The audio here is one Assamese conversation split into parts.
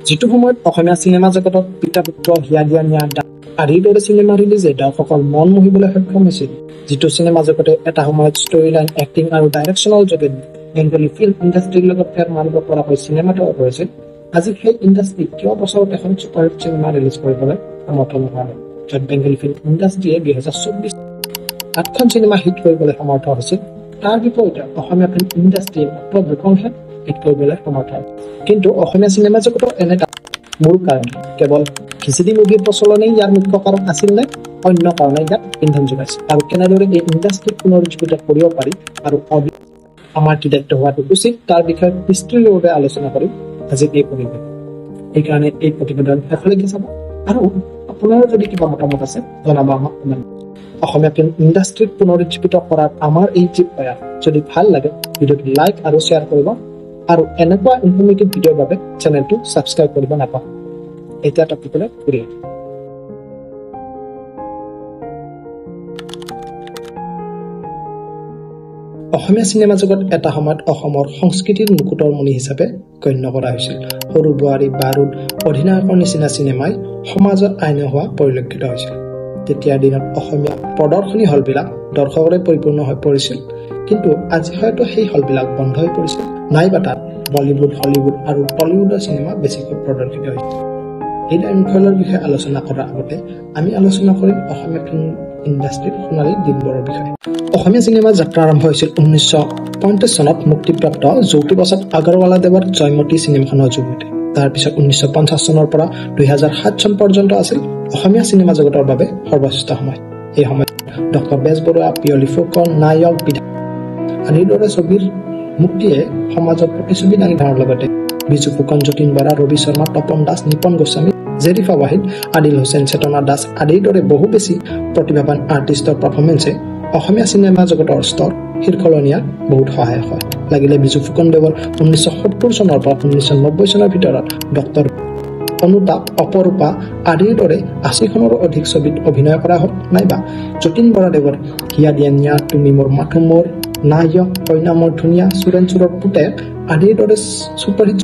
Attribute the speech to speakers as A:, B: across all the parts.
A: যিটো সময়ত অসমীয়া চিনেমা জগতত পিতা পুত্ৰ হিয়া দিয়া নিয়া আদিৰ দৰে চিনেমা ৰিলিজে দৰ্শকৰ মন মোহিবলৈ সক্ষম হৈছিল। যিটো চিনেমা জগতে এটা সময়ত ষ্টৰী লাইন, এক্টিং আৰু ডাইৰেকশ্যনৰ যোগেদি বেংগলী ফিল্ম ইণ্ডাষ্ট্ৰীৰ লগত ফেৰ মাৰিব পৰাকৈ চিনেমা তৈয়াৰ কৰিছিল। আজি সেই ইণ্ডাষ্ট্ৰী কিয় বছৰত এখন ছুপাৰহিট চিনেমা ৰিলিজ কৰিবলৈ সমৰ্থ নোহোৱা হ'ল, য'ত বেংগলী ফিল্ম ইণ্ডাষ্ট্ৰীয়ে 2024 8খন চিনেমা হিট কৰিবলৈ সমৰ্থ হৈছিল। তাৰ বিপৰীতে অসমীয়া ফিল্ম ইণ্ডাষ্ট্ৰীয়ে মাত্ৰ 2খনহে হিট কৰিবলৈ সমৰ্থ হয়। কিন্তু অসমীয়া চিনেমা জগতৰ এনে মূল কাৰণ কেৱল ভিচিডি মুভিৰ প্ৰচলনেই ইয়াৰ মুখ্য কাৰণ আছিল নে অন্য কাৰণে ইয়াক ইন্ধন যোগাইছিল, আৰু কেনেদৰে এই ইণ্ডাষ্ট্ৰীক পুনৰুজ্জীৱিত কৰিব পাৰি আৰু আমাৰ কি দায়িত্ব হোৱাটো উচিত তাৰ বিষয়ে বিস্তৃতভাৱে আলোচনা কৰিম আজি এই প্ৰতিবেদন। সেইকাৰণে এই প্ৰতিবেদন শেষলৈকে চাব, আৰু আপোনাৰ যদি কিবা মতামত আছে জনাব আমাক। অসমীয়া ফিল্ম ইণ্ডাষ্ট্ৰীক পুনৰুজ্জীৱিত কৰাৰ আমাৰ এই যি প্ৰয়াস যদি ভাল লাগে ভিডিঅ'টো লাইক আৰু শ্বেয়াৰ কৰিব, আৰু এনেকুৱা ইনফৰ্মেটিভ ভিডিঅ'ৰ বাবে চেনেলটো ছাবস্ক্ৰাইব কৰিব নাপাহৰিব। এতিয়া টপিকলৈ ঘূৰি আহিম। অসমীয়া চিনেমা জগত এটা সময়ত অসমৰ সংস্কৃতিৰ মুকুটৰ মণি হিচাপে গণ্য কৰা হৈছিল। সৰু বোৱাৰী, বাৰুদ, অধিনায়কৰ নিচিনা চিনেমাই সমাজত আইন হোৱা পৰিলক্ষিত হৈছিল। তেতিয়াৰ দিনত অসমীয়া প্ৰদৰ্শনী হলবিলাক দৰ্শকৰে পৰিপূৰ্ণ হৈ পৰিছিল, কিন্তু আজি হয়তো সেই হলবিলাক বন্ধ হৈ পৰিছিল, নাইবা তাত বলীউড, হলিউড আৰু টলিউডৰ চিনেমা বেছিকৈ প্ৰদৰ্শিত হৈছিল। এই ডাউনফলৰ বিষয়ে আলোচনা কৰাৰ আগতে আমি আলোচনা কৰিম অসমীয়া ফিল্ম ইণ্ডাষ্ট্ৰীৰ সোণালী দিনবোৰৰ বিষয়ে। অসমীয়া চিনেমাৰ যাত্ৰা আৰম্ভ হৈছিল 1950 চনত মুক্তিপ্ৰাপ্ত জ্যোতি প্ৰসাদ আগৰৱালাদেৱৰ জয়মতী চিনেমাখনৰ জৰিয়তে। তাৰপিছত 1950 চনৰ পৰা 2007 চন পৰ্যন্ত আছিল অসমীয়া চিনেমা জগতৰ বাবে সৰ্বশ্ৰেষ্ঠ সময়। এই সময়ত ডক্টৰ বেজবৰুৱা, পিয়লি ফুকন, নায়ক, বিধায়ক আদিৰ দৰে ছবিৰ মুক্তিয়ে সমাজত প্ৰতিচ্ছবি দাঙি ধৰাৰ লগতে বিজু ফুকন, যতীন বৰা, ৰবি শৰ্মা, তপন দাস, নিপন গোস্বামী, জেৰিফা ৱাহিদ, আদিল হুছেইন, চেতনা দাস আদিৰ দৰে বহু বেছি প্ৰতিভাৱান আৰ্টিষ্টৰ পাৰফৰ্মেন্সে অসমীয়া চিনেমা জগতৰ স্তৰ শীৰ্ষলৈ নিয়াত বহুত সহায়ক হয়। লাগিলে বিজু ফুকন দেৱৰ 1970 চনৰ পৰা 1990 চনৰ ভিতৰত ডক্টৰ অনুতাপ, অপৰূপা আদিৰ দৰে 80খনৰো অধিক ছবিত অভিনয় কৰা হওক, নাইবা যতীন বৰাদেৱৰ হিয়া দিয়া নিয়া, তুমি মোৰ মাথো মোৰ, নায়ক, কইনা মোৰ ধুনীয়া, চোৰেণ চোৰৰ পুতেক আদিৰ দৰে ছুপাৰহিট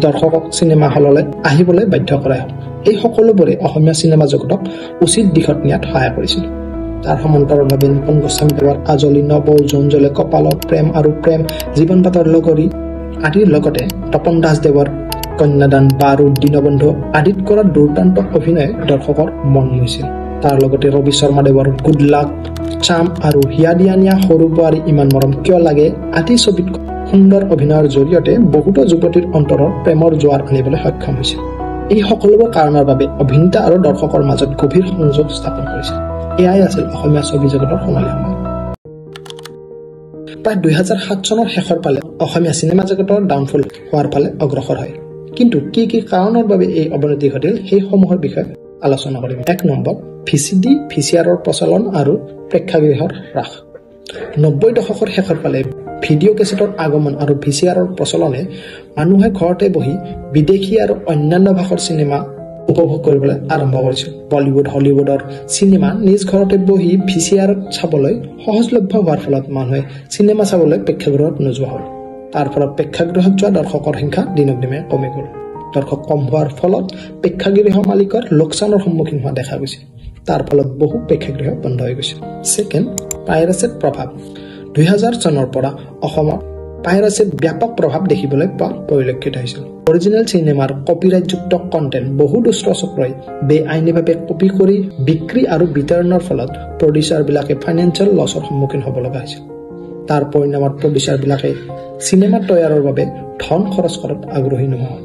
A: দৰ্শকক চিনেমা হললৈ আহিবলৈ বাধ্য কৰাই হওক, এই সকলোবোৰে অসমীয়া চিনেমা জগতক উচিত দিশত নিয়াত সহায় কৰিছিল। তাৰ সমান্তৰালভাৱে নিপন গোস্বামী দেৱৰ আজলি, নবৌ, জঞ্জলে, কপালত, প্ৰেম আৰু প্ৰেম, জীৱন পাতৰ লগৰী আদিৰ লগতে তপন দাসদেৱৰ কন্যাদান, বাৰুদ, দীনবন্ধু আদিত কৰা দুৰ্দান্ত অভিনয়ে দৰ্শকৰ মন মুহিছিল। তাৰ লগতে ৰবি শৰ্মাদেৱৰ গুড লাক, চাম আৰু হিয়া দিয়া নিয়া, সৰু বোৱাৰী, ইমান মৰম কিয় লাগে আদি ছবিত সুন্দৰ অভিনয়ৰ জৰিয়তে বহুতো যুৱতীৰ অন্তৰৰ প্ৰেমৰ জোৱাৰ আনিবলৈ সক্ষম হৈছিল। এই সকলোবোৰ কাৰণৰ বাবে অভিনেতা আৰু দৰ্শকৰ মাজত গভীৰ সংযোগ স্থাপন কৰিছিল। এয়াই আছিল অসমীয়া ছবি জগতৰ সোণালী সময়। প্ৰায় 2007 চনৰ শেষৰ ফালে অসমীয়া চিনেমা জগতৰ ডাউনফল হোৱাৰ ফালে অগ্ৰসৰ হয়। কিন্তু কি কি কাৰণৰ বাবে এই অৱনতি ঘটিল সেই সমূহৰ বিষয়ে আলোচনা কৰিম। 1 নম্বৰ, ভিচিডি, ভিচিআৰৰ প্ৰচলন আৰু প্ৰেক্ষাগৃহৰ হ্ৰাস। 90 দশকৰ শেষৰ ফালে ভিডিঅ' কেছেটৰ আগমন আৰু ভিচিআৰৰ প্ৰচলনে মানুহে ঘৰতে বহি বিদেশী আৰু অন্যান্য ভাষাৰ চিনেমা উপভোগ কৰিবলৈ আৰম্ভ কৰিছিল। বলীউড, হলিউডৰ চিনেমা নিজ ঘৰতে বহি ভিচিআৰত চাবলৈ সহজলভ্য হোৱাৰ ফলত মানুহে চিনেমা চাবলৈ প্ৰেক্ষাগৃহত নোযোৱা হ'ল। তাৰ ফলত প্ৰেক্ষাগৃহত যোৱা দৰ্শকৰ সংখ্যা দিনক দিনে কমি গ'ল। দৰ্শক কম হোৱাৰ ফলত প্ৰেক্ষাগৃহ মালিকৰ লোকচানৰ সন্মুখীন হোৱা দেখা গৈছিল। তাৰ ফলত বহু প্ৰেক্ষাগৃহ বন্ধ হৈ গৈছিল। 2nd, পাইৰেচিৰ প্ৰভাৱ। 2000 চনৰ পৰা অসমত পাইৰেচিৰ ব্যাপক প্ৰভাৱ দেখিবলৈ পোৱা পৰিলক্ষিত হৈছিল। অৰিজিনেল চিনেমাৰ কপিৰাইটযুক্ত কণ্টেণ্ট বহু দুষ্ট চক্ৰই বেআইনীভাৱে কপি কৰি বিক্ৰী আৰু বিতৰণৰ ফলত প্ৰডিউচাৰবিলাকে ফাইনেন্সিয়েল লছৰ সন্মুখীন হ'ব লগা হৈছিল। তাৰ পৰিণামত প্ৰডিউচাৰবিলাকে চিনেমা তৈয়াৰৰ বাবে ধন খৰচ কৰাত আগ্ৰহী নোহোৱা হ'ল।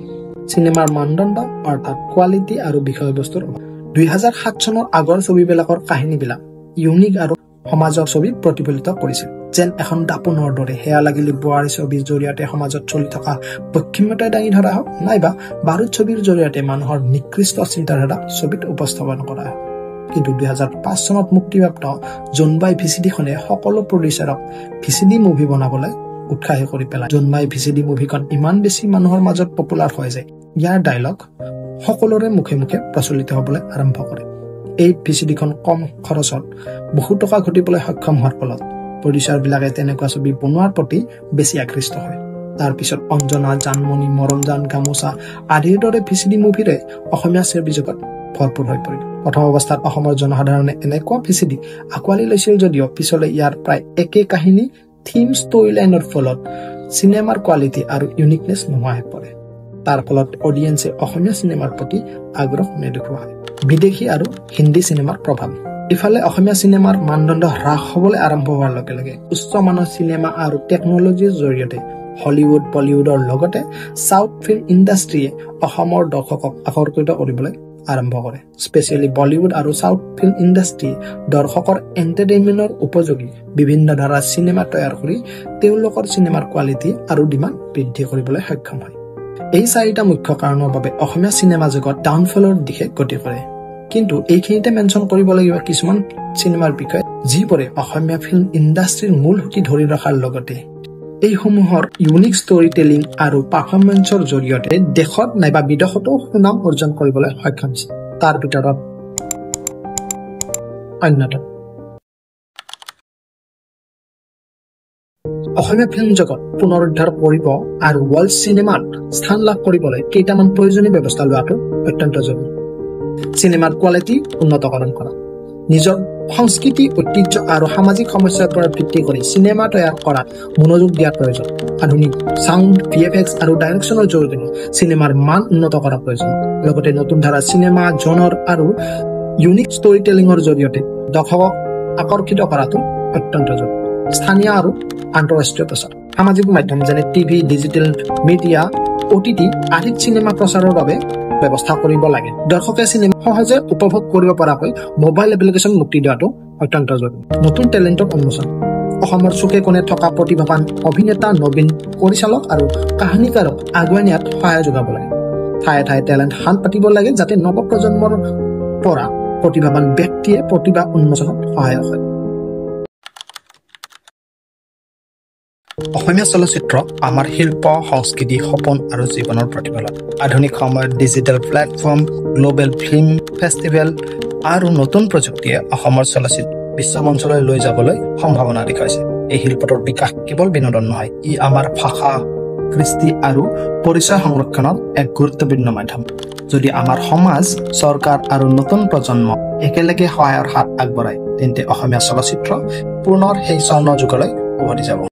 A: চিনেমাৰ মানদণ্ড অৰ্থাৎ কোৱালিটি আৰু বিষয়বস্তুৰ অভাৱ। 2007 চনৰ আগৰ ছবিবিলাকৰ কাহিনীবিলাক ইউনিক আৰু সমাজৰ ছবি প্ৰতিফলিত কৰিছিল, যেন এখন দাপোনৰ দৰে। সেয়া লাগিলে বোৱাৰী ছবিৰ জৰিয়তে সমাজত চলি থকা বৈষম্যতাই দাঙি ধৰা হওক, নাইবা বাৰুদ ছবিৰ জৰিয়তে মানুহৰ নিকৃষ্ট চিন্তাধাৰা ছবিত উপস্থাপন কৰা হওক। কিন্তু 2005 চনত মুক্তিপ্ৰাপ্ত জোনবাই ভিচিডিখনে সকলো প্ৰডিউচাৰক ভিচিডি মুভি বনাবলৈ উৎসাহী কৰি পেলায়। জোনবাই ভিচিডি মুভিখন ইমান বেছি মানুহৰ মাজত পপুলাৰ হয় যে ইয়াৰ ডায়লগ সকলোৰে মুখে মুখে প্ৰচলিত হ'বলৈ আৰম্ভ কৰে। এই ভিচিডিখন কম খৰচত বহু টকা ঘটিবলৈ সক্ষম হোৱাৰ ফলত প্ৰডিউচাৰবিলাকে তেনেকুৱা ছবি বনোৱাৰ প্ৰতি বেছি আকৃষ্ট হয়। তাৰপিছত অঞ্জনা, জানমণি, মৰমজান, গামোচা আদিৰ দৰে ভিচিডি মুভিৰে অসমীয়া ছবি জগত ভৰপূৰ হৈ পৰিল। প্ৰথম অৱস্থাত অসমৰ জনসাধাৰণে এনেকুৱা ভিচিডি আঁকোৱালি লৈছিল যদিও পিছলৈ ইয়াৰ প্ৰায় একে কাহিনী থিম ষ্টৰী লাইনৰ ফলত চিনেমাৰ কোৱালিটি আৰু ইউনিকনেছ নোহোৱা হৈ পৰে। তাৰ ফলত অডিয়েন্সে অসমীয়া চিনেমাৰ প্ৰতি আগ্ৰহ নেদেখুওৱা হয়। বিদেশী আৰু হিন্দী চিনেমাৰ প্ৰভাৱ। ইফালে অসমীয়া চিনেমাৰ মানদণ্ড হ্ৰাস হ'বলৈ আৰম্ভ হোৱাৰ লগে লগে উচ্চ মানৰ চিনেমা আৰু টেকনলজিৰ জৰিয়তে হলিউড, বলিউডৰ লগতে চাউথ ফিল্ম ইণ্ডাষ্ট্ৰীয়ে অসমৰ দৰ্শকক আকৰ্ষিত কৰিবলৈ আৰম্ভ কৰে। স্পেচিয়েলি বলিউড আৰু চাউথ ফিল্ম ইণ্ডাষ্ট্ৰীয়ে দৰ্শকৰ এণ্টাৰটেইনমেণ্টৰ উপযোগী বিভিন্ন ধাৰাৰ চিনেমা তৈয়াৰ কৰি তেওঁলোকৰ চিনেমাৰ কোৱালিটি আৰু ডিমাণ্ড বৃদ্ধি কৰিবলৈ সক্ষম হয়। এই চাৰিটা মুখ্য কাৰণৰ বাবে অসমীয়া চিনেমা জগত ডাউনফলৰ দিশে গতি কৰে। কিন্তু এইখিনিতে মেনশ্যন কৰিব লাগিব কিছুমান চিনেমাৰ বিষয়ে যিবোৰে অসমীয়া ফিল্ম ইণ্ডাষ্ট্ৰীৰ মূল সুঁতি ধৰি ৰখাৰ লগতে এইসমূহৰ ইউনিক ষ্টৰী টেলিং আৰু পাৰফৰ্মেন্সৰ জৰিয়তে দেশত নাইবা বিদেশতো সুনাম অৰ্জন কৰিবলৈ সক্ষম হৈছে। তাৰ ভিতৰত অন্যতম অসমীয়া ফিল্ম জগত পুনৰুদ্ধাৰ কৰিব আৰু ৱৰ্ল্ড চিনেমাত স্থান লাভ কৰিবলৈ কেইটামান প্ৰয়োজনীয় ব্যৱস্থা লোৱাটো অত্যন্ত জৰুৰী। চিনেমাৰ কোৱালিটি উন্নতকৰণ কৰা, নিজৰ সংস্কৃতি, ঐতিহ্য আৰু সামাজিক সমস্যাৰ ওপৰত ভিত্তি কৰি চিনেমা তৈয়াৰ কৰাত মনোযোগ দিয়াৰ প্ৰয়োজন। আধুনিক চাউণ্ড, VFX আৰু ডাইৰেকশ্যনৰ জৰিয়তে চিনেমাৰ মান উন্নত কৰা প্ৰয়োজন। লগতে নতুন ধাৰা চিনেমা, জনৰ আৰু ইউনিক ষ্টৰী টেলিঙৰ জৰিয়তে দৰ্শকক আকৰ্ষিত কৰাটো অত্যন্ত জৰুৰী। স্থানীয় আৰু আন্তঃৰাষ্ট্ৰীয় প্ৰচাৰ, সামাজিক মাধ্যম যেনে টিভি, ডিজিটেল মিডিয়া, OTT আদিত চিনেমা প্ৰচাৰৰ বাবে ব্যৱস্থা কৰিব লাগে। দৰ্শকে চিনেমা সহজে উপভোগ কৰিব পৰাকৈ মোবাইল এপ্লিকেশ্যন মুক্তি দিয়াটো অত্যন্ত জৰুৰী। নতুন টেলেণ্টক উন্মোচন, অসমৰ চুকে কোণে থকা প্ৰতিভাৱান অভিনেতা, নবীন পৰিচালক আৰু কাহিনীকাৰক আগুৱাই নিয়াত সহায় যোগাব লাগে। ঠায়ে ঠায়ে টেলেণ্ট হাণ্ট পাতিব লাগে যাতে নৱপ্ৰজন্মৰ পৰা প্ৰতিভাৱান ব্যক্তিয়ে প্ৰতিভা উন্মোচনত সহায়ক হয়। অসমীয়া চলচ্চিত্ৰ আমাৰ শিল্প, সংস্কৃতি, সপোন আৰু জীৱনৰ প্ৰতিফলন। আধুনিক সময়ত digital platform, global film festival আৰু নতুন প্ৰযুক্তিয়ে অসমৰ চলচ্চিত্ৰ বিশ্বমঞ্চলৈ লৈ যাবলৈ সম্ভাৱনা দেখুৱাইছে। এই শিল্পটোৰ বিকাশ কেৱল বিনোদন নহয়, ই আমাৰ ভাষা, কৃষ্টি আৰু পৰিচয় সংৰক্ষণৰ এক গুৰুত্বপূৰ্ণ মাধ্যম। যদি আমাৰ সমাজ, চৰকাৰ আৰু নতুন প্ৰজন্ম একেলগে সহায়ৰ হাত আগবঢ়ায় তেন্তে অসমীয়া চলচ্চিত্ৰ পুনৰ সেই স্বৰ্ণ যুগলৈ উভতি যাব।